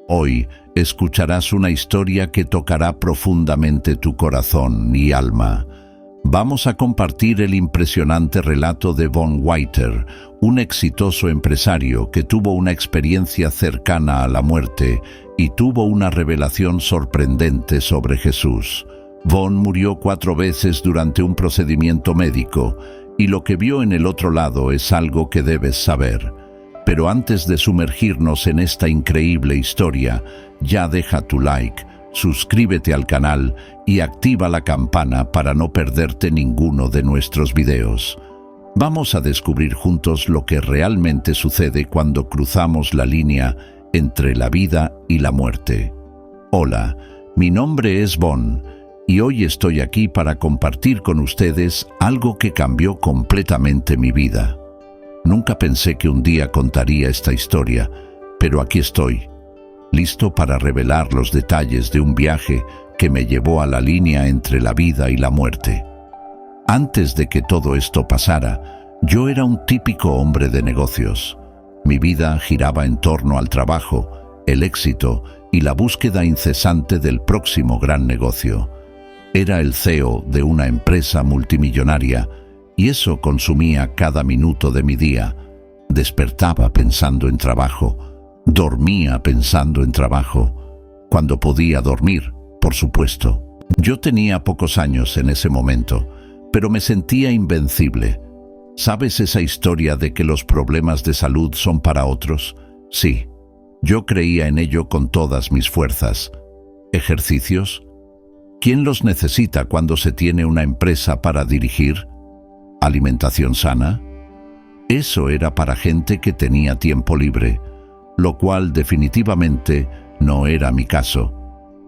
Hoy escucharás una historia que tocará profundamente tu corazón y alma. Vamos a compartir el impresionante relato de Von Weiter, un exitoso empresario que tuvo una experiencia cercana a la muerte y tuvo una revelación sorprendente sobre Jesús. Von murió 4 veces durante un procedimiento médico, y lo que vio en el otro lado es algo que debes saber. Pero antes de sumergirnos en esta increíble historia, ya deja tu like, suscríbete al canal y activa la campana para no perderte ninguno de nuestros videos. Vamos a descubrir juntos lo que realmente sucede cuando cruzamos la línea entre la vida y la muerte. Hola, mi nombre es Von, y hoy estoy aquí para compartir con ustedes algo que cambió completamente mi vida. Nunca pensé que un día contaría esta historia, pero aquí estoy, listo para revelar los detalles de un viaje que me llevó a la línea entre la vida y la muerte. Antes de que todo esto pasara, yo era un típico hombre de negocios. Mi vida giraba en torno al trabajo, el éxito y la búsqueda incesante del próximo gran negocio. Era el CEO de una empresa multimillonaria y eso consumía cada minuto de mi día. Despertaba pensando en trabajo, dormía pensando en trabajo, cuando podía dormir, por supuesto. Yo tenía pocos años en ese momento, pero me sentía invencible. ¿Sabes esa historia de que los problemas de salud son para otros? Sí, yo creía en ello con todas mis fuerzas. ¿Ejercicios? ¿Quién los necesita cuando se tiene una empresa para dirigir? ¿Alimentación sana? Eso era para gente que tenía tiempo libre, lo cual definitivamente no era mi caso.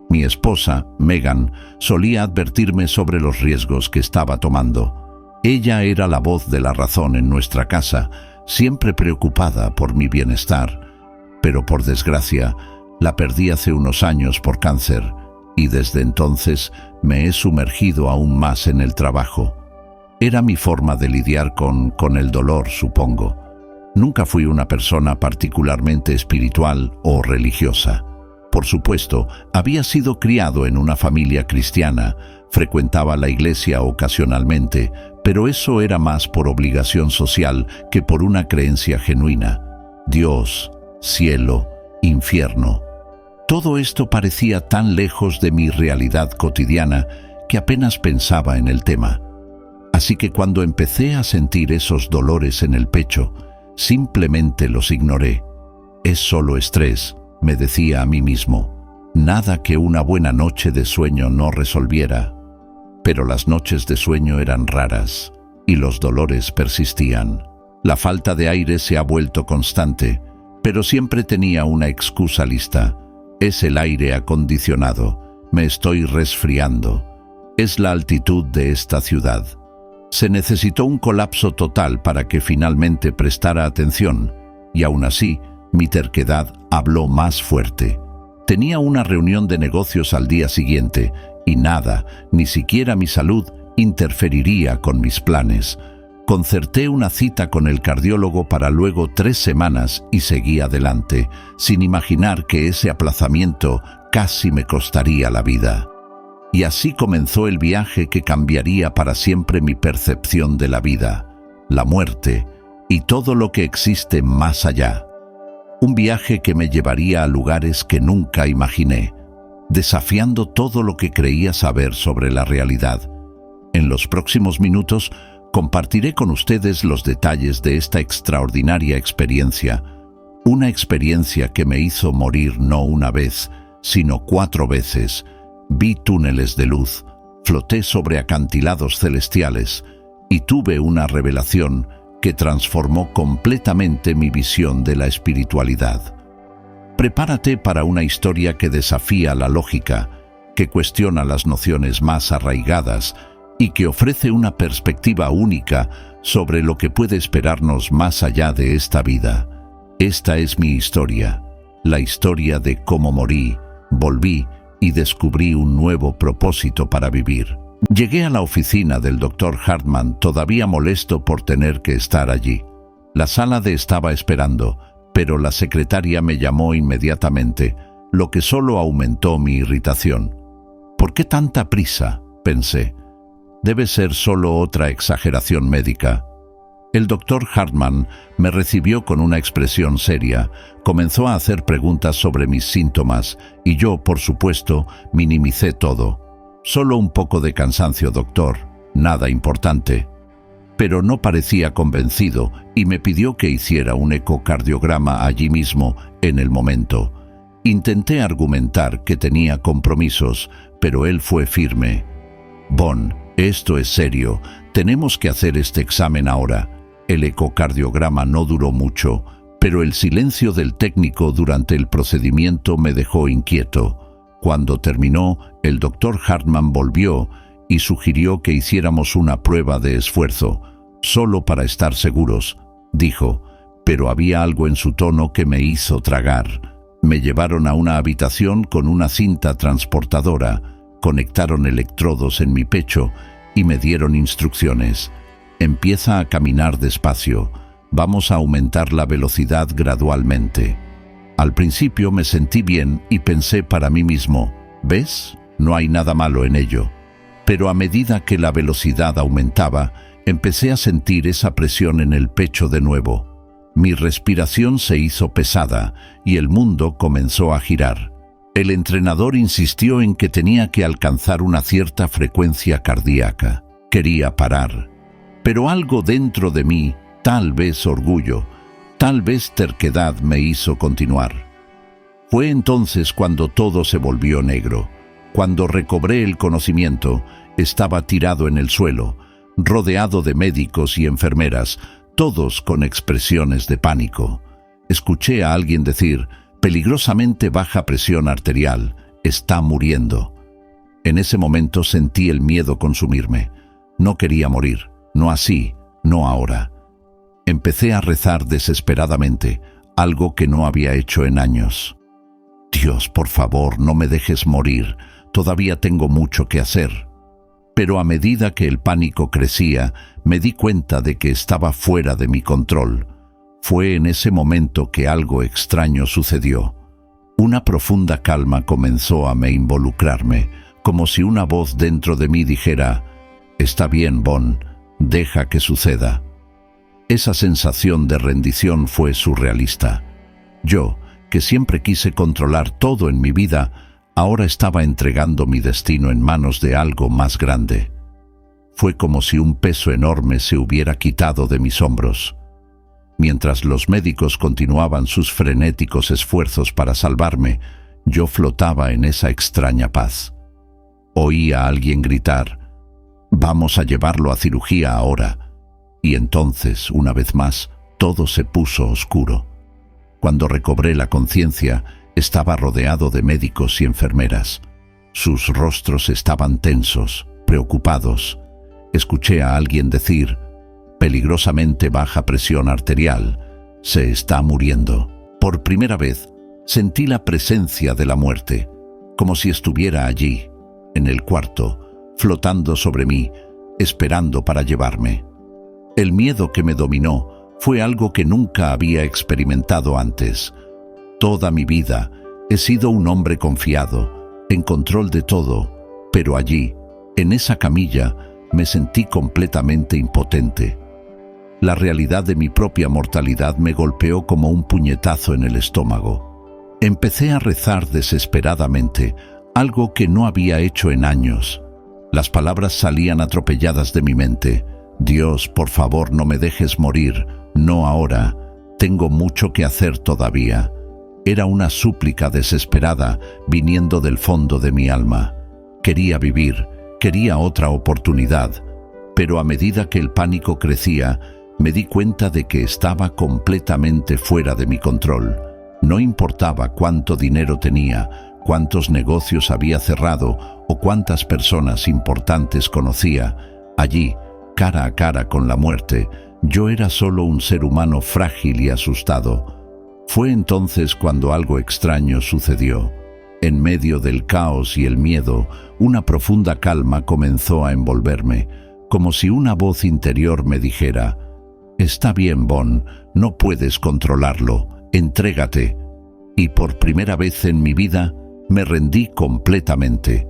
Mi esposa, Megan, solía advertirme sobre los riesgos que estaba tomando. Ella era la voz de la razón en nuestra casa, siempre preocupada por mi bienestar. Pero por desgracia, la perdí hace unos años por cáncer, y desde entonces me he sumergido aún más en el trabajo. Era mi forma de lidiar con el dolor, supongo. Nunca fui una persona particularmente espiritual o religiosa. Por supuesto, había sido criado en una familia cristiana, frecuentaba la iglesia ocasionalmente, pero eso era más por obligación social que por una creencia genuina. Dios, cielo, infierno. Todo esto parecía tan lejos de mi realidad cotidiana que apenas pensaba en el tema. Así que cuando empecé a sentir esos dolores en el pecho, simplemente los ignoré. Es solo estrés, me decía a mí mismo. Nada que una buena noche de sueño no resolviera. Pero las noches de sueño eran raras y los dolores persistían. La falta de aire se ha vuelto constante, pero siempre tenía una excusa lista. Es el aire acondicionado. Me estoy resfriando. Es la altitud de esta ciudad. Se necesitó un colapso total para que finalmente prestara atención, y aún así, mi terquedad habló más fuerte. Tenía una reunión de negocios al día siguiente, y nada, ni siquiera mi salud, interferiría con mis planes. Concerté una cita con el cardiólogo para luego 3 semanas y seguí adelante, sin imaginar que ese aplazamiento casi me costaría la vida. Y así comenzó el viaje que cambiaría para siempre mi percepción de la vida, la muerte y todo lo que existe más allá. Un viaje que me llevaría a lugares que nunca imaginé, desafiando todo lo que creía saber sobre la realidad. En los próximos minutos compartiré con ustedes los detalles de esta extraordinaria experiencia, una experiencia que me hizo morir no una vez, sino 4 veces. Vi túneles de luz, floté sobre acantilados celestiales y tuve una revelación que transformó completamente mi visión de la espiritualidad. Prepárate para una historia que desafía la lógica, que cuestiona las nociones más arraigadas y que ofrece una perspectiva única sobre lo que puede esperarnos más allá de esta vida. Esta es mi historia, la historia de cómo morí, volví y descubrí un nuevo propósito para vivir. Llegué a la oficina del Dr. Hartman todavía molesto por tener que estar allí. La sala de estaba esperando, pero la secretaria me llamó inmediatamente. lo que solo aumentó mi irritación. ¿Por qué tanta prisa?, pensé. Debe ser solo otra exageración médica. El doctor Hartman me recibió con una expresión seria, comenzó a hacer preguntas sobre mis síntomas y yo, por supuesto, minimicé todo. Solo un poco de cansancio, doctor, nada importante. Pero no parecía convencido y me pidió que hiciera un ecocardiograma allí mismo, en el momento. Intenté argumentar que tenía compromisos, pero él fue firme. «Bon, esto es serio, tenemos que hacer este examen ahora». El ecocardiograma no duró mucho, pero el silencio del técnico durante el procedimiento me dejó inquieto. Cuando terminó, el doctor Hartman volvió y sugirió que hiciéramos una prueba de esfuerzo, solo para estar seguros, dijo, pero había algo en su tono que me hizo tragar. Me llevaron a una habitación con una cinta transportadora, conectaron electrodos en mi pecho y me dieron instrucciones. Empieza a caminar despacio. Vamos a aumentar la velocidad gradualmente. Al principio me sentí bien y pensé para mí mismo, ¿ves? No hay nada malo en ello. Pero a medida que la velocidad aumentaba, empecé a sentir esa presión en el pecho de nuevo. Mi respiración se hizo pesada y el mundo comenzó a girar. El entrenador insistió en que tenía que alcanzar una cierta frecuencia cardíaca. Quería parar. Pero algo dentro de mí, tal vez orgullo, tal vez terquedad, me hizo continuar. Fue entonces cuando todo se volvió negro. Cuando recobré el conocimiento, estaba tirado en el suelo, rodeado de médicos y enfermeras, todos con expresiones de pánico. Escuché a alguien decir, «Peligrosamente baja presión arterial, está muriendo». En ese momento sentí el miedo consumirme. No quería morir. No así, no ahora. Empecé a rezar desesperadamente, algo que no había hecho en años. Dios, por favor, no me dejes morir, todavía tengo mucho que hacer. Pero a medida que el pánico crecía, me di cuenta de que estaba fuera de mi control. Fue en ese momento que algo extraño sucedió. Una profunda calma comenzó a me involucrarme, como si una voz dentro de mí dijera, «Está bien, Bon, deja que suceda». Esa sensación de rendición fue surrealista. Yo, que siempre quise controlar todo en mi vida, ahora estaba entregando mi destino en manos de algo más grande. Fue como si un peso enorme se hubiera quitado de mis hombros. Mientras los médicos continuaban sus frenéticos esfuerzos para salvarme, yo flotaba en esa extraña paz. Oí a alguien gritar, «Vamos a llevarlo a cirugía ahora». Y entonces, una vez más, todo se puso oscuro. Cuando recobré la conciencia, estaba rodeado de médicos y enfermeras. Sus rostros estaban tensos, preocupados. Escuché a alguien decir, «Peligrosamente baja presión arterial, se está muriendo». Por primera vez, sentí la presencia de la muerte, como si estuviera allí, en el cuarto, flotando sobre mí, esperando para llevarme. El miedo que me dominó fue algo que nunca había experimentado antes. Toda mi vida he sido un hombre confiado, en control de todo, pero allí, en esa camilla, me sentí completamente impotente. La realidad de mi propia mortalidad me golpeó como un puñetazo en el estómago. Empecé a rezar desesperadamente, algo que no había hecho en años. Las palabras salían atropelladas de mi mente. «Dios, por favor, no me dejes morir, no ahora, tengo mucho que hacer todavía». Era una súplica desesperada viniendo del fondo de mi alma. Quería vivir, quería otra oportunidad, pero a medida que el pánico crecía, me di cuenta de que estaba completamente fuera de mi control. No importaba cuánto dinero tenía, cuántos negocios había cerrado o cuántas personas importantes conocía. Allí, cara a cara con la muerte, yo era solo un ser humano frágil y asustado. Fue entonces cuando algo extraño sucedió. En medio del caos y el miedo, una profunda calma comenzó a envolverme, como si una voz interior me dijera, «Está bien, Bon, no puedes controlarlo, entrégate». y por primera vez en mi vida me rendí completamente.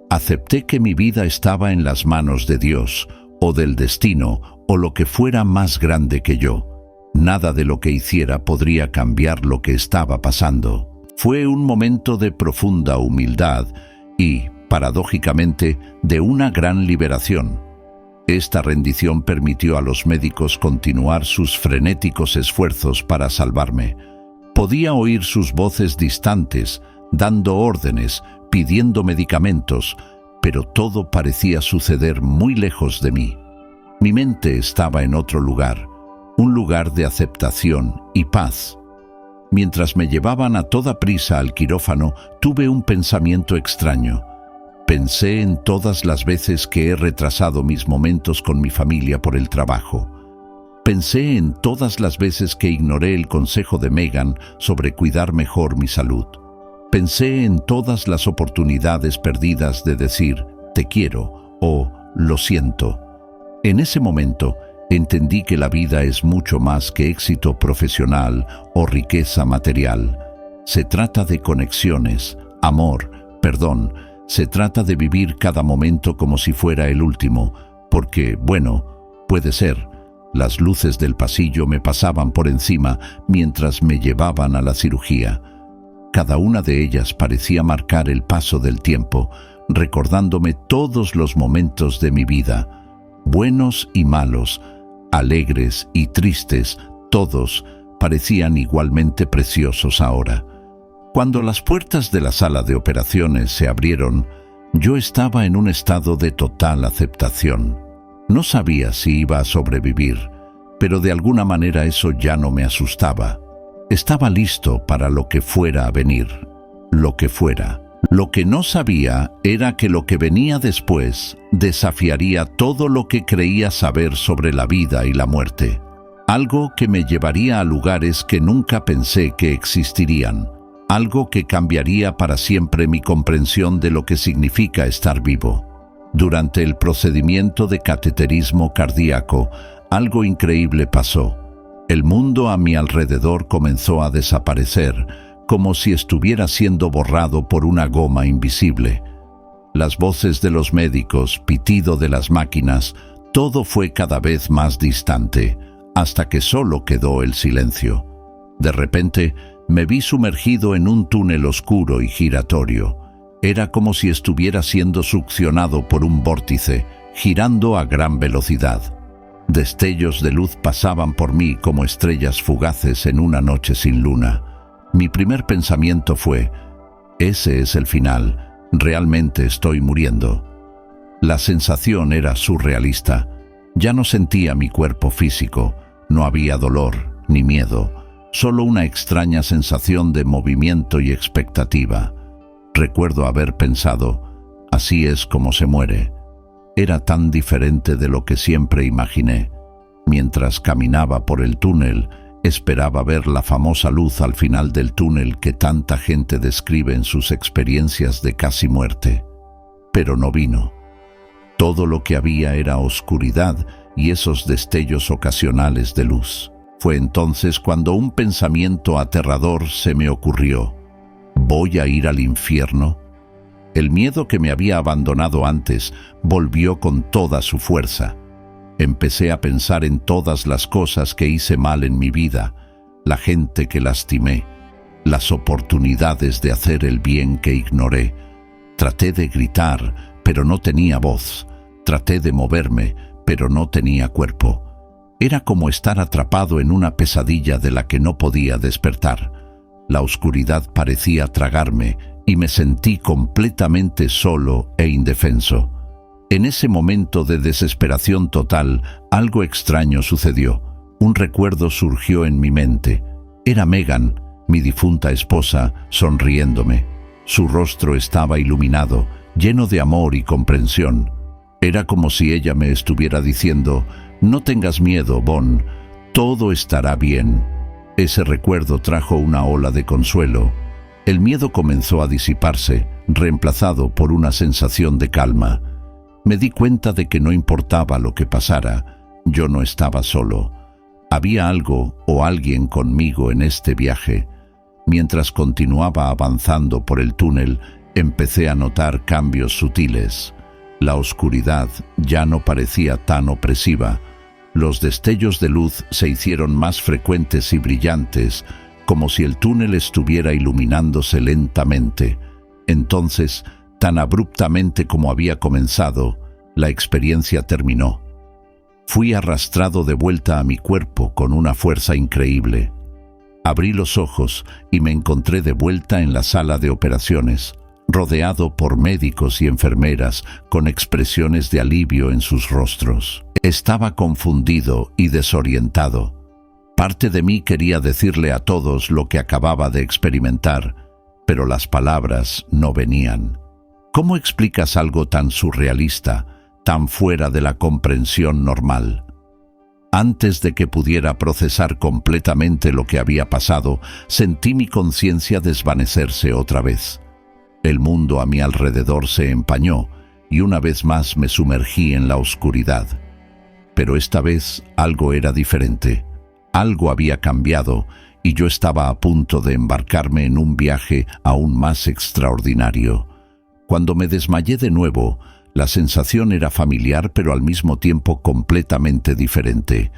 Acepté que mi vida estaba en las manos de Dios, o del destino, o lo que fuera más grande que yo. Nada de lo que hiciera podría cambiar lo que estaba pasando. Fue un momento de profunda humildad y, paradójicamente, de una gran liberación. Esta rendición permitió a los médicos continuar sus frenéticos esfuerzos para salvarme. Podía oír sus voces distantes, dando órdenes, pidiendo medicamentos, pero todo parecía suceder muy lejos de mí. Mi mente estaba en otro lugar, un lugar de aceptación y paz. Mientras me llevaban a toda prisa al quirófano, tuve un pensamiento extraño. Pensé en todas las veces que he retrasado mis momentos con mi familia por el trabajo. Pensé en todas las veces que ignoré el consejo de Megan sobre cuidar mejor mi salud. Pensé en todas las oportunidades perdidas de decir «te quiero» o «lo siento». En ese momento, entendí que la vida es mucho más que éxito profesional o riqueza material. Se trata de conexiones, amor, perdón. Se trata de vivir cada momento como si fuera el último, porque, bueno, puede ser. Las luces del pasillo me pasaban por encima mientras me llevaban a la cirugía. Cada una de ellas parecía marcar el paso del tiempo, recordándome todos los momentos de mi vida, buenos y malos, alegres y tristes, todos parecían igualmente preciosos ahora. Cuando las puertas de la sala de operaciones se abrieron, yo estaba en un estado de total aceptación. No sabía si iba a sobrevivir, pero de alguna manera eso ya no me asustaba. Estaba listo para lo que fuera a venir, lo que fuera. Lo que no sabía era que lo que venía después desafiaría todo lo que creía saber sobre la vida y la muerte. Algo que me llevaría a lugares que nunca pensé que existirían. Algo que cambiaría para siempre mi comprensión de lo que significa estar vivo. Durante el procedimiento de cateterismo cardíaco, algo increíble pasó. El mundo a mi alrededor comenzó a desaparecer, como si estuviera siendo borrado por una goma invisible. Las voces de los médicos, pitido de las máquinas, todo fue cada vez más distante, hasta que solo quedó el silencio. De repente, me vi sumergido en un túnel oscuro y giratorio. Era como si estuviera siendo succionado por un vórtice, girando a gran velocidad. Destellos de luz pasaban por mí como estrellas fugaces en una noche sin luna. Mi primer pensamiento fue, ese es el final, realmente estoy muriendo. La sensación era surrealista. Ya no sentía mi cuerpo físico, no había dolor ni miedo, solo una extraña sensación de movimiento y expectativa. Recuerdo haber pensado, así es como se muere. Era tan diferente de lo que siempre imaginé. Mientras caminaba por el túnel, esperaba ver la famosa luz al final del túnel que tanta gente describe en sus experiencias de casi muerte. Pero no vino. Todo lo que había era oscuridad y esos destellos ocasionales de luz. Fue entonces cuando un pensamiento aterrador se me ocurrió. ¿Voy a ir al infierno? El miedo que me había abandonado antes volvió con toda su fuerza. Empecé a pensar en todas las cosas que hice mal en mi vida, la gente que lastimé, las oportunidades de hacer el bien que ignoré. Traté de gritar, pero no tenía voz. Traté de moverme, pero no tenía cuerpo. Era como estar atrapado en una pesadilla de la que no podía despertar. La oscuridad parecía tragarme y me sentí completamente solo e indefenso. En ese momento de desesperación total, algo extraño sucedió. Un recuerdo surgió en mi mente. Era Megan, mi difunta esposa, sonriéndome. Su rostro estaba iluminado, lleno de amor y comprensión. Era como si ella me estuviera diciendo, «No tengas miedo, Bon, todo estará bien». Ese recuerdo trajo una ola de consuelo. El miedo comenzó a disiparse, reemplazado por una sensación de calma. Me di cuenta de que no importaba lo que pasara, yo no estaba solo. Había algo o alguien conmigo en este viaje. Mientras continuaba avanzando por el túnel, empecé a notar cambios sutiles. La oscuridad ya no parecía tan opresiva. Los destellos de luz se hicieron más frecuentes y brillantes, como si el túnel estuviera iluminándose lentamente. Entonces, tan abruptamente como había comenzado, la experiencia terminó. Fui arrastrado de vuelta a mi cuerpo con una fuerza increíble. Abrí los ojos y me encontré de vuelta en la sala de operaciones, rodeado por médicos y enfermeras con expresiones de alivio en sus rostros. Estaba confundido y desorientado. Parte de mí quería decirle a todos lo que acababa de experimentar, pero las palabras no venían. ¿Cómo explicas algo tan surrealista, tan fuera de la comprensión normal? Antes de que pudiera procesar completamente lo que había pasado, sentí mi conciencia desvanecerse otra vez. El mundo a mi alrededor se empañó y una vez más me sumergí en la oscuridad. Pero esta vez algo era diferente. Algo había cambiado y yo estaba a punto de embarcarme en un viaje aún más extraordinario. Cuando me desmayé de nuevo, la sensación era familiar pero al mismo tiempo completamente diferente.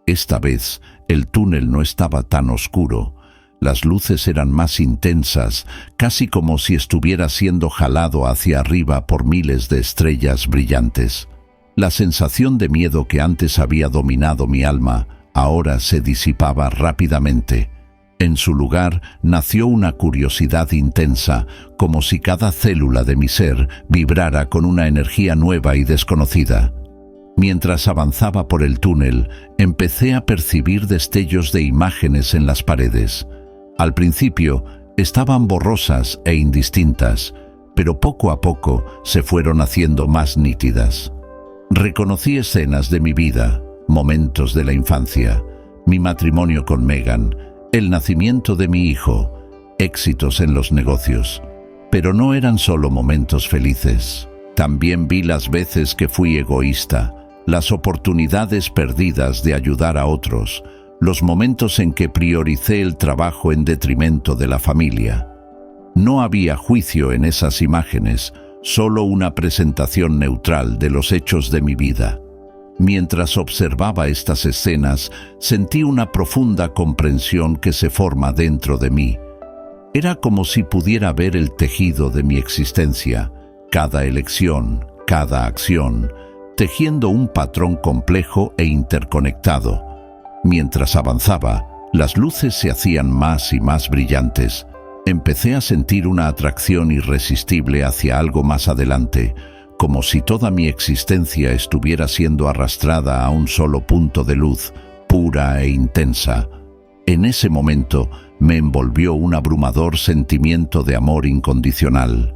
Esta vez el túnel no estaba tan oscuro. Las luces eran más intensas, casi como si estuviera siendo jalado hacia arriba por miles de estrellas brillantes. La sensación de miedo que antes había dominado mi alma ahora se disipaba rápidamente. En su lugar nació una curiosidad intensa, como si cada célula de mi ser vibrara con una energía nueva y desconocida. Mientras avanzaba por el túnel, empecé a percibir destellos de imágenes en las paredes. Al principio estaban borrosas e indistintas, pero poco a poco se fueron haciendo más nítidas. Reconocí escenas de mi vida, momentos de la infancia, mi matrimonio con Megan, el nacimiento de mi hijo, éxitos en los negocios. Pero no eran solo momentos felices. También vi las veces que fui egoísta, las oportunidades perdidas de ayudar a otros, los momentos en que prioricé el trabajo en detrimento de la familia. No había juicio en esas imágenes, solo una presentación neutral de los hechos de mi vida. Mientras observaba estas escenas, sentí una profunda comprensión que se forma dentro de mí. Era como si pudiera ver el tejido de mi existencia, cada elección, cada acción, tejiendo un patrón complejo e interconectado. Mientras avanzaba, las luces se hacían más y más brillantes. Empecé a sentir una atracción irresistible hacia algo más adelante, como si toda mi existencia estuviera siendo arrastrada a un solo punto de luz, pura e intensa. En ese momento me envolvió un abrumador sentimiento de amor incondicional,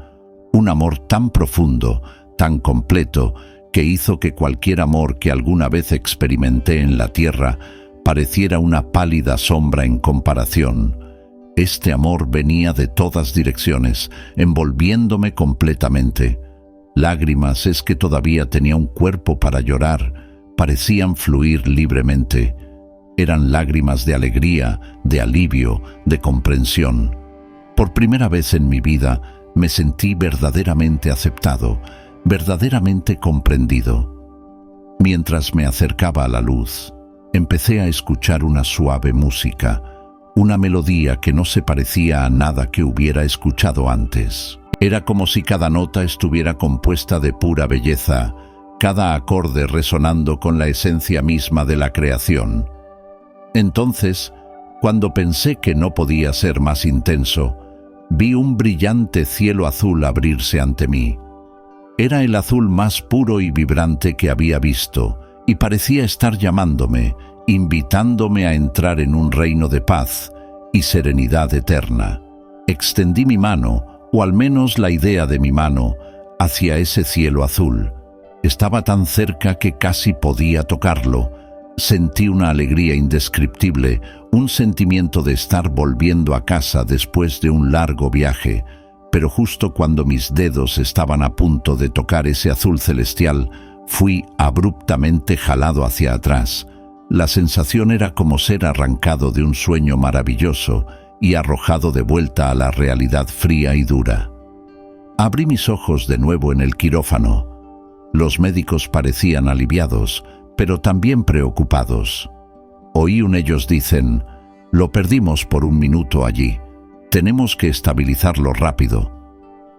un amor tan profundo, tan completo, que hizo que cualquier amor que alguna vez experimenté en la tierra pareciera una pálida sombra en comparación. Este amor venía de todas direcciones, envolviéndome completamente. Lágrimas, es que todavía tenía un cuerpo para llorar, parecían fluir libremente. Eran lágrimas de alegría, de alivio, de comprensión. Por primera vez en mi vida me sentí verdaderamente aceptado, verdaderamente comprendido. Mientras me acercaba a la luz, empecé a escuchar una suave música, una melodía que no se parecía a nada que hubiera escuchado antes. Era como si cada nota estuviera compuesta de pura belleza, cada acorde resonando con la esencia misma de la creación. Entonces, cuando pensé que no podía ser más intenso, vi un brillante cielo azul abrirse ante mí. Era el azul más puro y vibrante que había visto, y parecía estar llamándome, invitándome a entrar en un reino de paz y serenidad eterna. Extendí mi mano, o al menos la idea de mi mano, hacia ese cielo azul. Estaba tan cerca que casi podía tocarlo. Sentí una alegría indescriptible, un sentimiento de estar volviendo a casa después de un largo viaje. Pero justo cuando mis dedos estaban a punto de tocar ese azul celestial, fui abruptamente jalado hacia atrás. La sensación era como ser arrancado de un sueño maravilloso, y arrojado de vuelta a la realidad fría y dura. Abrí mis ojos de nuevo en el quirófano. Los médicos parecían aliviados, pero también preocupados. Oí ellos dicen: «Lo perdimos por un minuto allí. Tenemos que estabilizarlo rápido».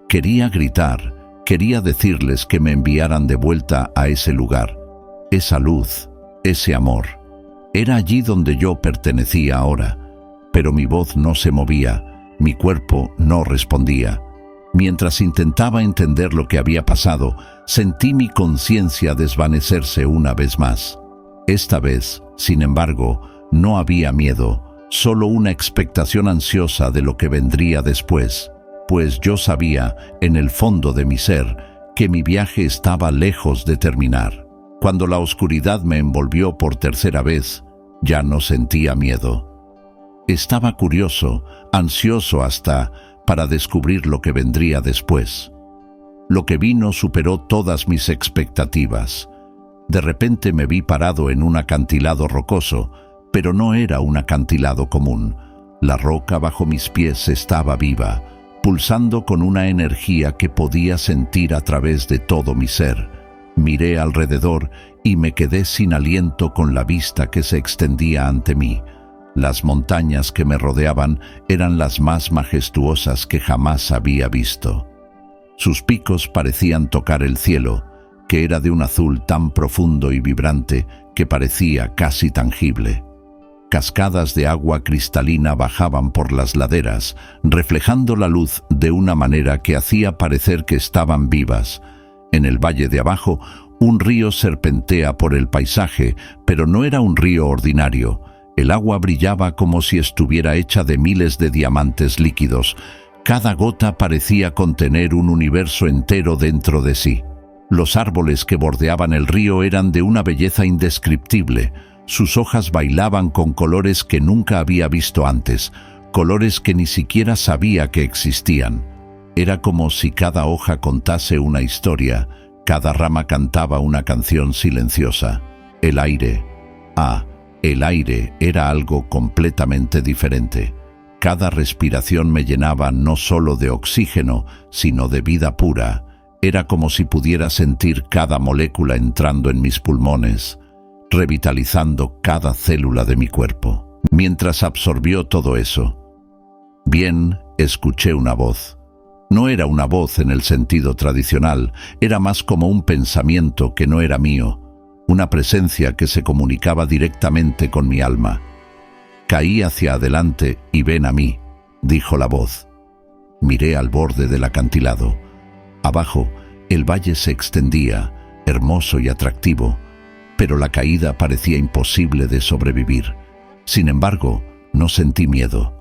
Quería gritar, quería decirles que me enviaran de vuelta a ese lugar, esa luz, ese amor. Era allí donde yo pertenecía ahora, pero mi voz no se movía, mi cuerpo no respondía. Mientras intentaba entender lo que había pasado, sentí mi conciencia desvanecerse una vez más. Esta vez, sin embargo, no había miedo, solo una expectación ansiosa de lo que vendría después, pues yo sabía, en el fondo de mi ser, que mi viaje estaba lejos de terminar. Cuando la oscuridad me envolvió por tercera vez, ya no sentía miedo. Estaba curioso, ansioso hasta para descubrir lo que vendría después. Lo que vino superó todas mis expectativas. De repente me vi parado en un acantilado rocoso, pero no era un acantilado común. La roca bajo mis pies estaba viva, pulsando con una energía que podía sentir a través de todo mi ser. Miré alrededor y me quedé sin aliento con la vista que se extendía ante mí. Las montañas que me rodeaban eran las más majestuosas que jamás había visto. Sus picos parecían tocar el cielo, que era de un azul tan profundo y vibrante que parecía casi tangible. Cascadas de agua cristalina bajaban por las laderas, reflejando la luz de una manera que hacía parecer que estaban vivas. En el valle de abajo, un río serpentea por el paisaje, pero no era un río ordinario. El agua brillaba como si estuviera hecha de miles de diamantes líquidos. Cada gota parecía contener un universo entero dentro de sí. Los árboles que bordeaban el río eran de una belleza indescriptible. Sus hojas bailaban con colores que nunca había visto antes, colores que ni siquiera sabía que existían. Era como si cada hoja contase una historia, cada rama cantaba una canción silenciosa. El aire era algo completamente diferente. Cada respiración me llenaba no solo de oxígeno, sino de vida pura. Era como si pudiera sentir cada molécula entrando en mis pulmones, revitalizando cada célula de mi cuerpo. Mientras absorbió todo eso, escuché una voz. No era una voz en el sentido tradicional, era más como un pensamiento que no era mío, una presencia que se comunicaba directamente con mi alma. Caí hacia adelante y ven a mí, dijo la voz. Miré al borde del acantilado. Abajo, el valle se extendía, hermoso y atractivo, pero la caída parecía imposible de sobrevivir. Sin embargo, no sentí miedo.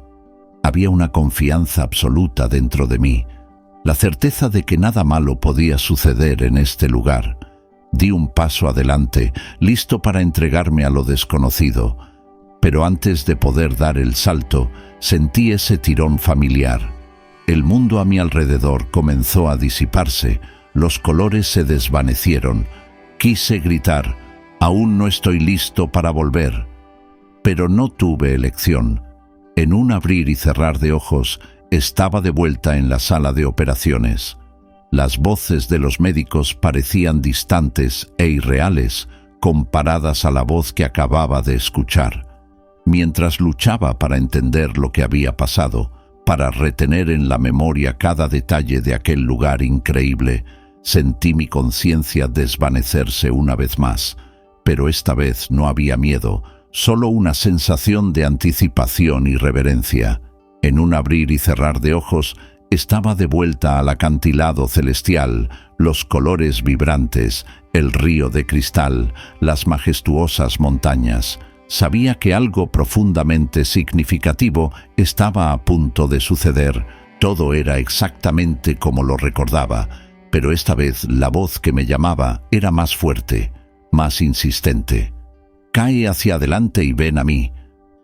Había una confianza absoluta dentro de mí, la certeza de que nada malo podía suceder en este lugar. Di un paso adelante, listo para entregarme a lo desconocido, pero antes de poder dar el salto, sentí ese tirón familiar. El mundo a mi alrededor comenzó a disiparse, los colores se desvanecieron. Quise gritar: «Aún no estoy listo para volver». Pero no tuve elección. En un abrir y cerrar de ojos, estaba de vuelta en la sala de operaciones. Las voces de los médicos parecían distantes e irreales, comparadas a la voz que acababa de escuchar. Mientras luchaba para entender lo que había pasado, para retener en la memoria cada detalle de aquel lugar increíble, sentí mi conciencia desvanecerse una vez más. Pero esta vez no había miedo, solo una sensación de anticipación y reverencia. En un abrir y cerrar de ojos, estaba de vuelta al acantilado celestial, los colores vibrantes, el río de cristal, las majestuosas montañas. Sabía que algo profundamente significativo estaba a punto de suceder. Todo era exactamente como lo recordaba, pero esta vez la voz que me llamaba era más fuerte, más insistente. «Cae hacia adelante y ven a mí»,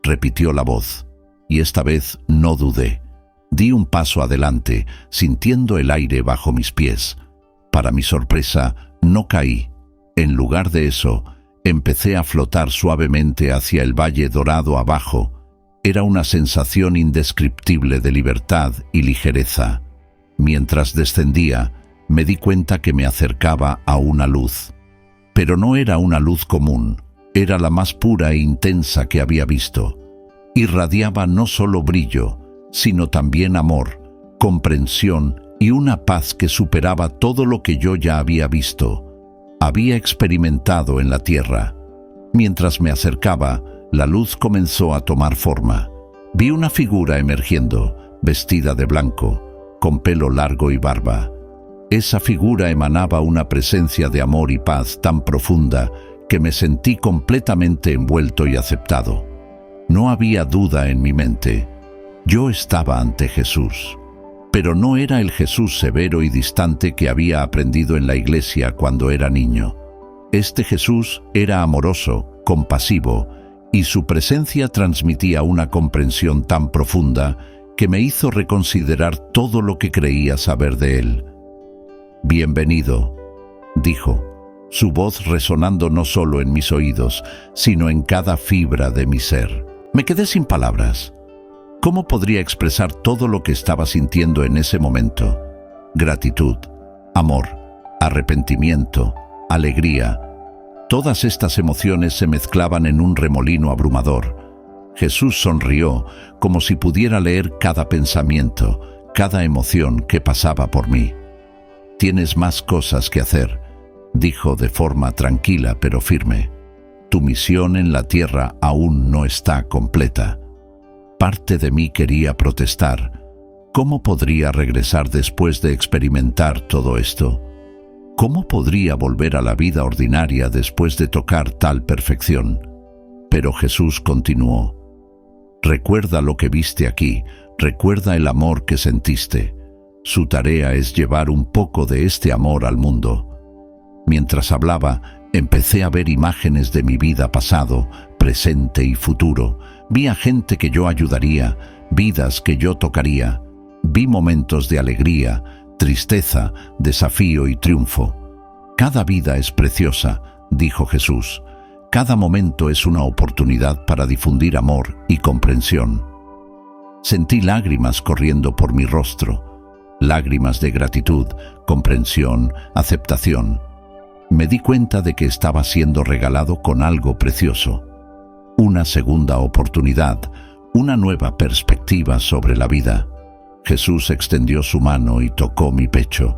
repitió la voz, y esta vez no dudé. Di un paso adelante, sintiendo el aire bajo mis pies. Para mi sorpresa, no caí. En lugar de eso, empecé a flotar suavemente hacia el valle dorado abajo. Era una sensación indescriptible de libertad y ligereza. Mientras descendía, me di cuenta que me acercaba a una luz. Pero no era una luz común, era la más pura e intensa que había visto. Irradiaba no solo brillo, sino también amor, comprensión y una paz que superaba todo lo que yo ya había visto, había experimentado en la tierra. Mientras me acercaba, la luz comenzó a tomar forma. Vi una figura emergiendo, vestida de blanco, con pelo largo y barba. Esa figura emanaba una presencia de amor y paz tan profunda que me sentí completamente envuelto y aceptado. No había duda en mi mente. Yo estaba ante Jesús. Pero no era el Jesús severo y distante que había aprendido en la iglesia cuando era niño. Este Jesús era amoroso, compasivo, y su presencia transmitía una comprensión tan profunda que me hizo reconsiderar todo lo que creía saber de él. «Bienvenido», dijo, su voz resonando no solo en mis oídos, sino en cada fibra de mi ser. Me quedé sin palabras. ¿Cómo podría expresar todo lo que estaba sintiendo en ese momento? Gratitud, amor, arrepentimiento, alegría. Todas estas emociones se mezclaban en un remolino abrumador. Jesús sonrió, como si pudiera leer cada pensamiento, cada emoción que pasaba por mí. «Tienes más cosas que hacer», dijo de forma tranquila pero firme. «Tu misión en la tierra aún no está completa». Parte de mí quería protestar. ¿Cómo podría regresar después de experimentar todo esto? ¿Cómo podría volver a la vida ordinaria después de tocar tal perfección? Pero Jesús continuó. «Recuerda lo que viste aquí, recuerda el amor que sentiste. Su tarea es llevar un poco de este amor al mundo». Mientras hablaba, empecé a ver imágenes de mi vida pasado, presente y futuro. Vi a gente que yo ayudaría, vidas que yo tocaría. Vi momentos de alegría, tristeza, desafío y triunfo. «Cada vida es preciosa», dijo Jesús. «Cada momento es una oportunidad para difundir amor y comprensión». Sentí lágrimas corriendo por mi rostro, lágrimas de gratitud, comprensión, aceptación. Me di cuenta de que estaba siendo regalado con algo precioso. Una segunda oportunidad, una nueva perspectiva sobre la vida. Jesús extendió su mano y tocó mi pecho.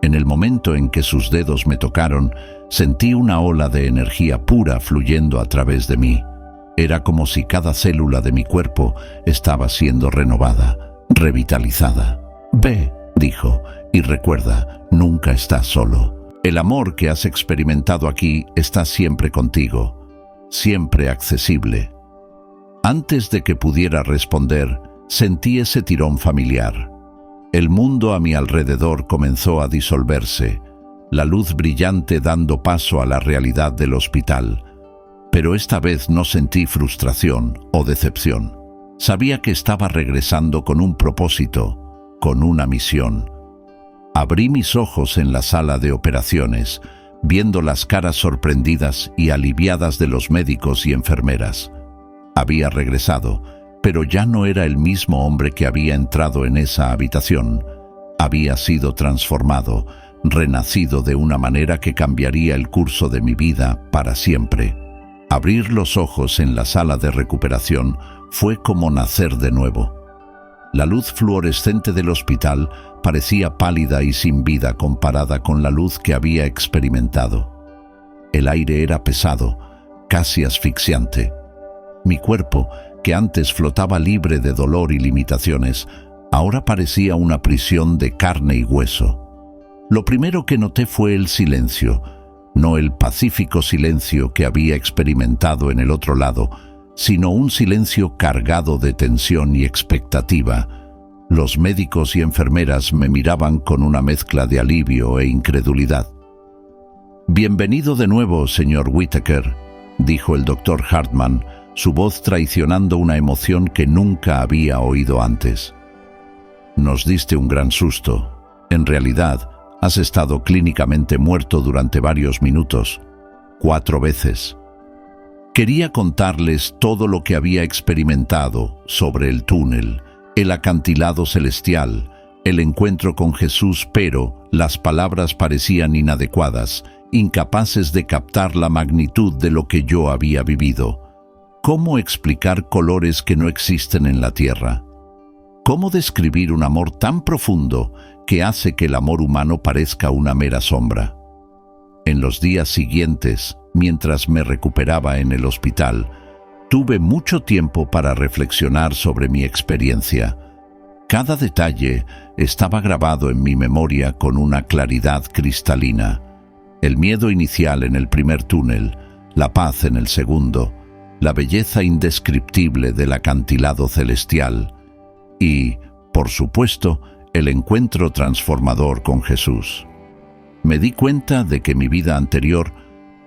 En el momento en que sus dedos me tocaron, sentí una ola de energía pura fluyendo a través de mí. Era como si cada célula de mi cuerpo estaba siendo renovada, revitalizada. «Ve», dijo, «y recuerda, nunca estás solo. El amor que has experimentado aquí está siempre contigo, siempre accesible». Antes de que pudiera responder, sentí ese tirón familiar. El mundo a mi alrededor comenzó a disolverse, la luz brillante dando paso a la realidad del hospital. Pero esta vez no sentí frustración o decepción. Sabía que estaba regresando con un propósito, con una misión. Abrí mis ojos en la sala de operaciones, viendo las caras sorprendidas y aliviadas de los médicos y enfermeras. Había regresado, pero ya no era el mismo hombre que había entrado en esa habitación. Había sido transformado, renacido de una manera que cambiaría el curso de mi vida para siempre. Abrir los ojos en la sala de recuperación fue como nacer de nuevo. La luz fluorescente del hospital parecía pálida y sin vida comparada con la luz que había experimentado. El aire era pesado, casi asfixiante. Mi cuerpo, que antes flotaba libre de dolor y limitaciones, ahora parecía una prisión de carne y hueso. Lo primero que noté fue el silencio, no el pacífico silencio que había experimentado en el otro lado, sino un silencio cargado de tensión y expectativa. Los médicos y enfermeras me miraban con una mezcla de alivio e incredulidad. «Bienvenido de nuevo, señor Whittaker», dijo el doctor Hartman, su voz traicionando una emoción que nunca había oído antes. «Nos diste un gran susto. En realidad, has estado clínicamente muerto durante varios minutos, 4 veces». Quería contarles todo lo que había experimentado sobre el túnel, el acantilado celestial, el encuentro con Jesús, pero las palabras parecían inadecuadas, incapaces de captar la magnitud de lo que yo había vivido. ¿Cómo explicar colores que no existen en la tierra? ¿Cómo describir un amor tan profundo que hace que el amor humano parezca una mera sombra? En los días siguientes, mientras me recuperaba en el hospital, tuve mucho tiempo para reflexionar sobre mi experiencia. Cada detalle estaba grabado en mi memoria con una claridad cristalina. El miedo inicial en el primer túnel, la paz en el segundo, la belleza indescriptible del acantilado celestial y, por supuesto, el encuentro transformador con Jesús. Me di cuenta de que mi vida anterior,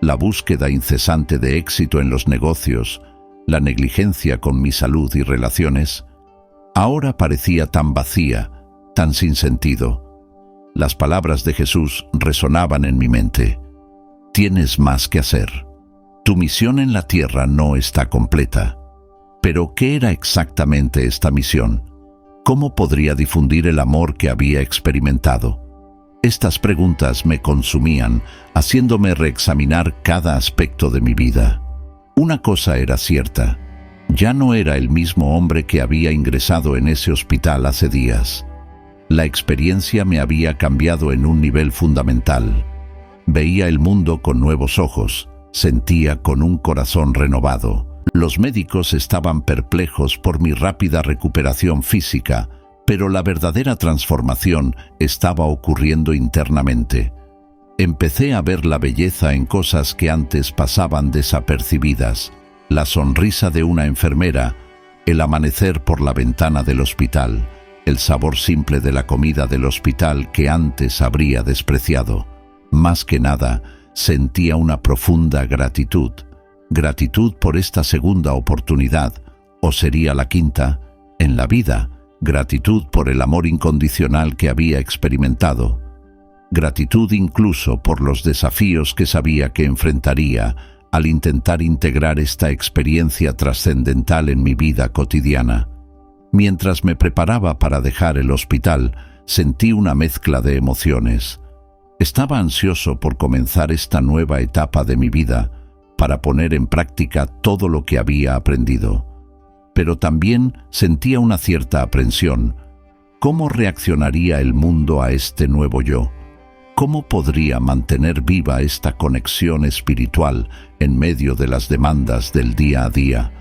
la búsqueda incesante de éxito en los negocios, la negligencia con mi salud y relaciones, ahora parecía tan vacía, tan sin sentido. Las palabras de Jesús resonaban en mi mente. Tienes más que hacer. Tu misión en la tierra no está completa. Pero, ¿qué era exactamente esta misión? ¿Cómo podría difundir el amor que había experimentado? Estas preguntas me consumían, haciéndome reexaminar cada aspecto de mi vida. Una cosa era cierta. Ya no era el mismo hombre que había ingresado en ese hospital hace días. La experiencia me había cambiado en un nivel fundamental. Veía el mundo con nuevos ojos, sentía con un corazón renovado. Los médicos estaban perplejos por mi rápida recuperación física, pero la verdadera transformación estaba ocurriendo internamente. Empecé a ver la belleza en cosas que antes pasaban desapercibidas. La sonrisa de una enfermera, el amanecer por la ventana del hospital, el sabor simple de la comida del hospital que antes habría despreciado. Más que nada, sentía una profunda gratitud. Gratitud por esta segunda oportunidad, o sería la quinta, en la vida. Gratitud por el amor incondicional que había experimentado. Gratitud incluso por los desafíos que sabía que enfrentaría al intentar integrar esta experiencia trascendental en mi vida cotidiana. Mientras me preparaba para dejar el hospital, sentí una mezcla de emociones. Estaba ansioso por comenzar esta nueva etapa de mi vida, para poner en práctica todo lo que había aprendido. Pero también sentía una cierta aprensión. ¿Cómo reaccionaría el mundo a este nuevo yo? ¿Cómo podría mantener viva esta conexión espiritual en medio de las demandas del día a día?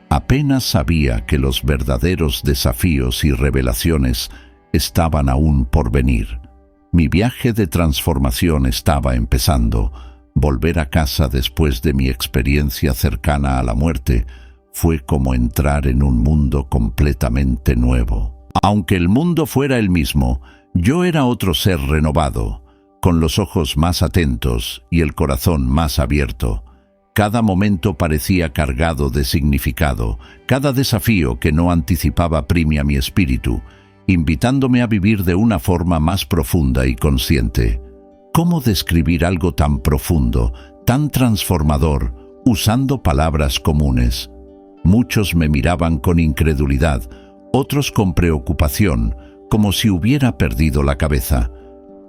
Apenas sabía que los verdaderos desafíos y revelaciones estaban aún por venir. Mi viaje de transformación estaba empezando. Volver a casa después de mi experiencia cercana a la muerte fue como entrar en un mundo completamente nuevo. Aunque el mundo fuera el mismo, yo era otro ser renovado, con los ojos más atentos y el corazón más abierto. Cada momento parecía cargado de significado, cada desafío que no anticipaba premia mi espíritu, invitándome a vivir de una forma más profunda y consciente. ¿Cómo describir algo tan profundo, tan transformador, usando palabras comunes? Muchos me miraban con incredulidad, otros con preocupación, como si hubiera perdido la cabeza.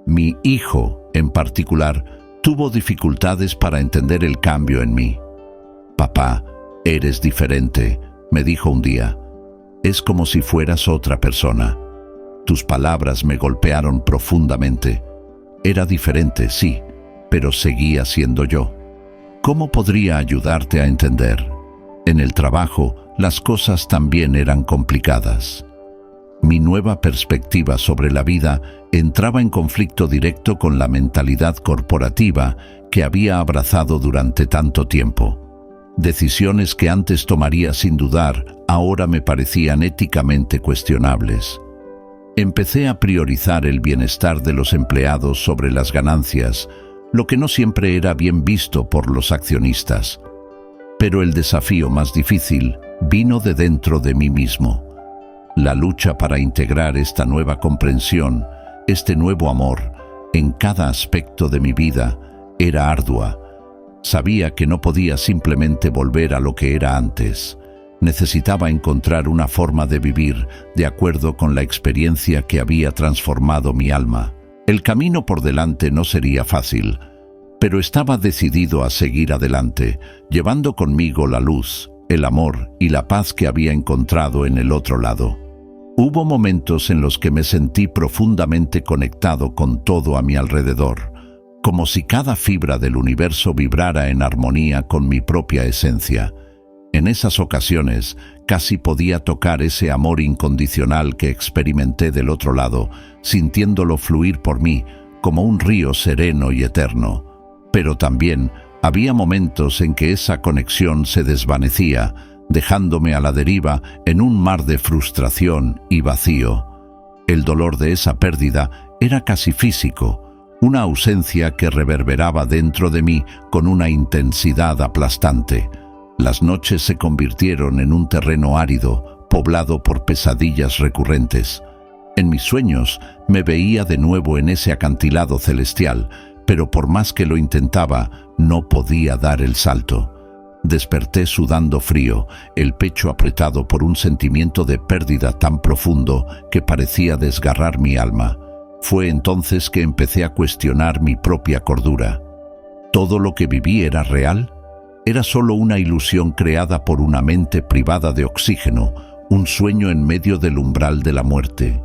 Mi hijo, en particular, tuvo dificultades para entender el cambio en mí. «Papá, eres diferente», me dijo un día. «Es como si fueras otra persona». Tus palabras me golpearon profundamente. Era diferente, sí, pero seguía siendo yo. ¿Cómo podría ayudarte a entender? En el trabajo, las cosas también eran complicadas. Mi nueva perspectiva sobre la vida entraba en conflicto directo con la mentalidad corporativa que había abrazado durante tanto tiempo. Decisiones que antes tomaría sin dudar, ahora me parecían éticamente cuestionables. Empecé a priorizar el bienestar de los empleados sobre las ganancias, lo que no siempre era bien visto por los accionistas. Pero el desafío más difícil vino de dentro de mí mismo. La lucha para integrar esta nueva comprensión, este nuevo amor, en cada aspecto de mi vida, era ardua. Sabía que no podía simplemente volver a lo que era antes. Necesitaba encontrar una forma de vivir de acuerdo con la experiencia que había transformado mi alma. El camino por delante no sería fácil, pero estaba decidido a seguir adelante, llevando conmigo la luz, el amor y la paz que había encontrado en el otro lado. Hubo momentos en los que me sentí profundamente conectado con todo a mi alrededor, como si cada fibra del universo vibrara en armonía con mi propia esencia. En esas ocasiones casi podía tocar ese amor incondicional que experimenté del otro lado, sintiéndolo fluir por mí como un río sereno y eterno. Pero también había momentos en que esa conexión se desvanecía, dejándome a la deriva en un mar de frustración y vacío. El dolor de esa pérdida era casi físico, una ausencia que reverberaba dentro de mí con una intensidad aplastante. Las noches se convirtieron en un terreno árido, poblado por pesadillas recurrentes. En mis sueños me veía de nuevo en ese acantilado celestial, pero por más que lo intentaba, no podía dar el salto. Desperté sudando frío, el pecho apretado por un sentimiento de pérdida tan profundo que parecía desgarrar mi alma. Fue entonces que empecé a cuestionar mi propia cordura. ¿Todo lo que viví era real? ¿Era solo una ilusión creada por una mente privada de oxígeno, un sueño en medio del umbral de la muerte?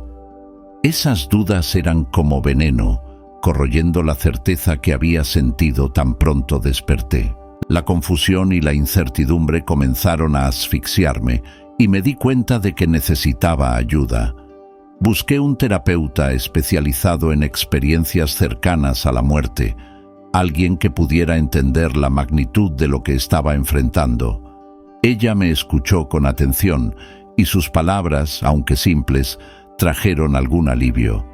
Esas dudas eran como veneno, corroyendo la certeza que había sentido tan pronto desperté. La confusión y la incertidumbre comenzaron a asfixiarme y me di cuenta de que necesitaba ayuda. Busqué un terapeuta especializado en experiencias cercanas a la muerte, alguien que pudiera entender la magnitud de lo que estaba enfrentando. Ella me escuchó con atención y sus palabras, aunque simples, trajeron algún alivio.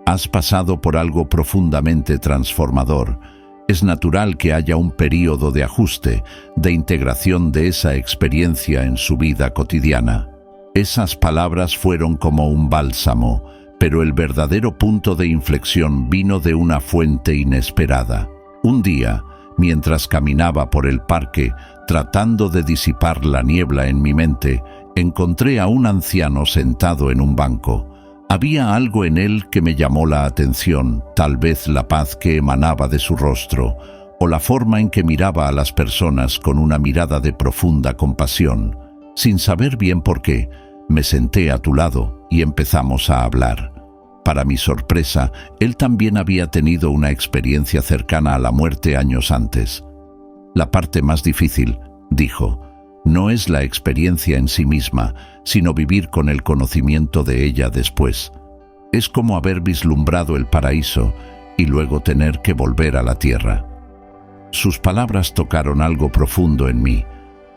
Has pasado por algo profundamente transformador. Es natural que haya un período de ajuste, de integración de esa experiencia en su vida cotidiana. Esas palabras fueron como un bálsamo, pero el verdadero punto de inflexión vino de una fuente inesperada. Un día, mientras caminaba por el parque, tratando de disipar la niebla en mi mente, encontré a un anciano sentado en un banco. Había algo en él que me llamó la atención, tal vez la paz que emanaba de su rostro, o la forma en que miraba a las personas con una mirada de profunda compasión. Sin saber bien por qué, me senté a tu lado y empezamos a hablar. Para mi sorpresa, él también había tenido una experiencia cercana a la muerte años antes. La parte más difícil, dijo, no es la experiencia en sí misma, sino vivir con el conocimiento de ella después. Es como haber vislumbrado el paraíso y luego tener que volver a la tierra. Sus palabras tocaron algo profundo en mí.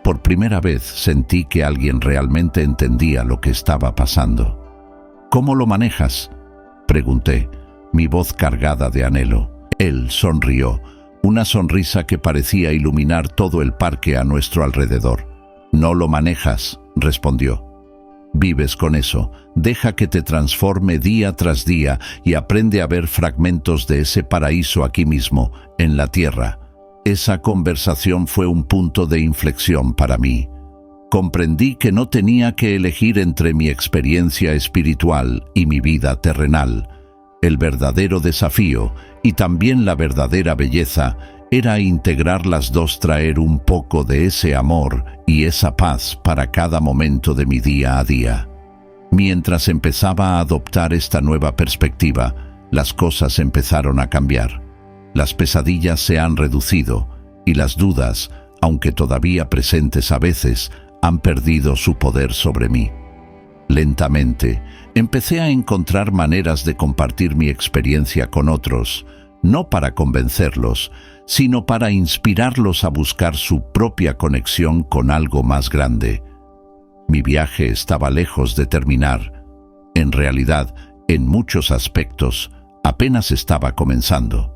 Por primera vez sentí que alguien realmente entendía lo que estaba pasando. ¿Cómo lo manejas?, pregunté, mi voz cargada de anhelo. Él sonrió, una sonrisa que parecía iluminar todo el parque a nuestro alrededor. No lo manejas, respondió. Vives con eso, deja que te transforme día tras día y aprende a ver fragmentos de ese paraíso aquí mismo, en la tierra. Esa conversación fue un punto de inflexión para mí. Comprendí que no tenía que elegir entre mi experiencia espiritual y mi vida terrenal. El verdadero desafío, y también la verdadera belleza, era integrar las dos, traer un poco de ese amor y esa paz para cada momento de mi día a día. Mientras empezaba a adoptar esta nueva perspectiva, las cosas empezaron a cambiar. Las pesadillas se han reducido y las dudas, aunque todavía presentes a veces, han perdido su poder sobre mí. Lentamente, empecé a encontrar maneras de compartir mi experiencia con otros, no para convencerlos, sino para inspirarlos a buscar su propia conexión con algo más grande. Mi viaje estaba lejos de terminar. En realidad, en muchos aspectos, apenas estaba comenzando.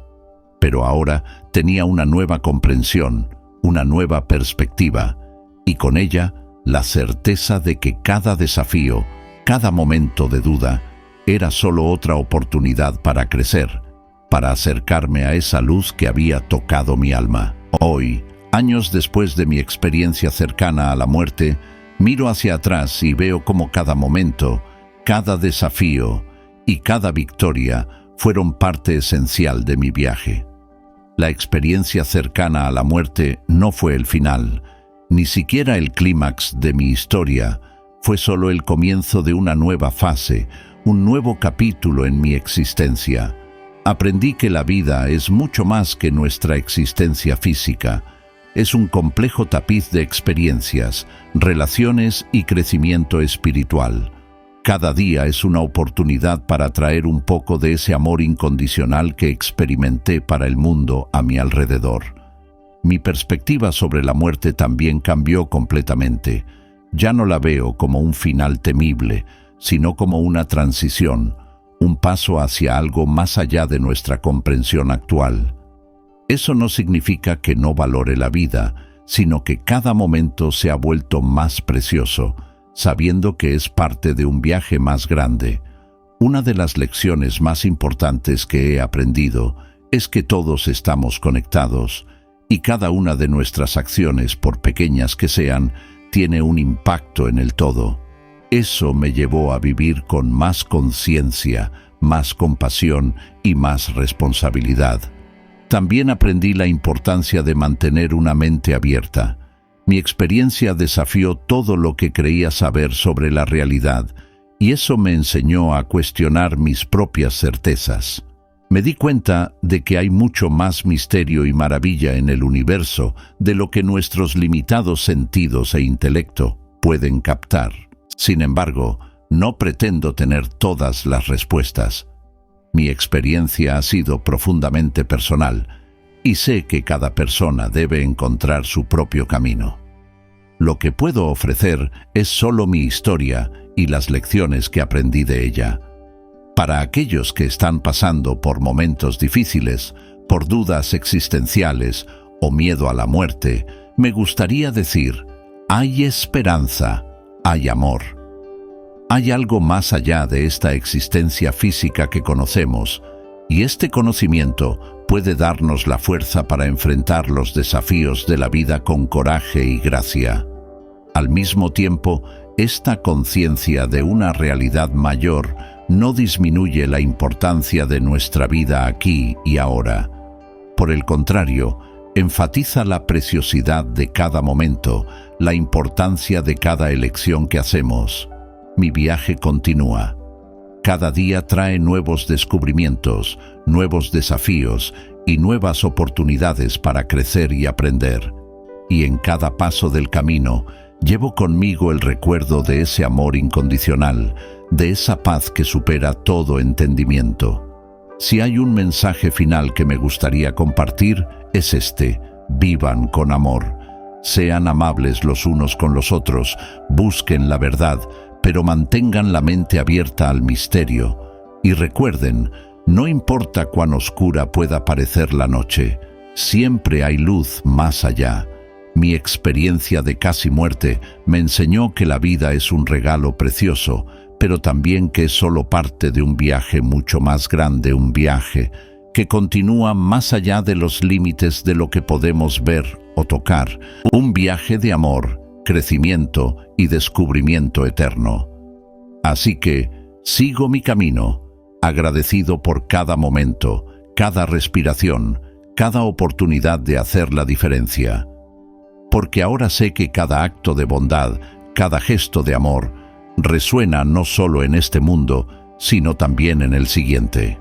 Pero ahora tenía una nueva comprensión, una nueva perspectiva, y con ella la certeza de que cada desafío, cada momento de duda, era solo otra oportunidad para crecer, para acercarme a esa luz que había tocado mi alma. Hoy, años después de mi experiencia cercana a la muerte, miro hacia atrás y veo cómo cada momento, cada desafío y cada victoria fueron parte esencial de mi viaje. La experiencia cercana a la muerte no fue el final, ni siquiera el clímax de mi historia, fue solo el comienzo de una nueva fase, un nuevo capítulo en mi existencia. Aprendí que la vida es mucho más que nuestra existencia física. Es un complejo tapiz de experiencias, relaciones y crecimiento espiritual. Cada día es una oportunidad para traer un poco de ese amor incondicional que experimenté para el mundo a mi alrededor. Mi perspectiva sobre la muerte también cambió completamente. Ya no la veo como un final temible, sino como una transición, un paso hacia algo más allá de nuestra comprensión actual. Eso no significa que no valore la vida, sino que cada momento se ha vuelto más precioso, sabiendo que es parte de un viaje más grande. Una de las lecciones más importantes que he aprendido es que todos estamos conectados, y cada una de nuestras acciones, por pequeñas que sean, tiene un impacto en el todo. Eso me llevó a vivir con más conciencia, más compasión y más responsabilidad. También aprendí la importancia de mantener una mente abierta. Mi experiencia desafió todo lo que creía saber sobre la realidad, y eso me enseñó a cuestionar mis propias certezas. Me di cuenta de que hay mucho más misterio y maravilla en el universo de lo que nuestros limitados sentidos e intelecto pueden captar. Sin embargo, no pretendo tener todas las respuestas. Mi experiencia ha sido profundamente personal, y sé que cada persona debe encontrar su propio camino. Lo que puedo ofrecer es solo mi historia y las lecciones que aprendí de ella. Para aquellos que están pasando por momentos difíciles, por dudas existenciales o miedo a la muerte, me gustaría decir: hay esperanza, hay amor. Hay algo más allá de esta existencia física que conocemos, y este conocimiento puede darnos la fuerza para enfrentar los desafíos de la vida con coraje y gracia. Al mismo tiempo, esta conciencia de una realidad mayor no disminuye la importancia de nuestra vida aquí y ahora. Por el contrario, enfatiza la preciosidad de cada momento, la importancia de cada elección que hacemos. Mi viaje continúa. Cada día trae nuevos descubrimientos, nuevos desafíos y nuevas oportunidades para crecer y aprender. Y en cada paso del camino, llevo conmigo el recuerdo de ese amor incondicional, de esa paz que supera todo entendimiento. Si hay un mensaje final que me gustaría compartir, es este: vivan con amor. Sean amables los unos con los otros, busquen la verdad, pero mantengan la mente abierta al misterio. Y recuerden, no importa cuán oscura pueda parecer la noche, siempre hay luz más allá. Mi experiencia de casi muerte me enseñó que la vida es un regalo precioso, pero también que es solo parte de un viaje mucho más grande, un viaje que continúa más allá de los límites de lo que podemos ver o tocar, un viaje de amor, crecimiento y descubrimiento eterno. Así que sigo mi camino, agradecido por cada momento, cada respiración, cada oportunidad de hacer la diferencia. Porque ahora sé que cada acto de bondad, cada gesto de amor, resuena no solo en este mundo, sino también en el siguiente.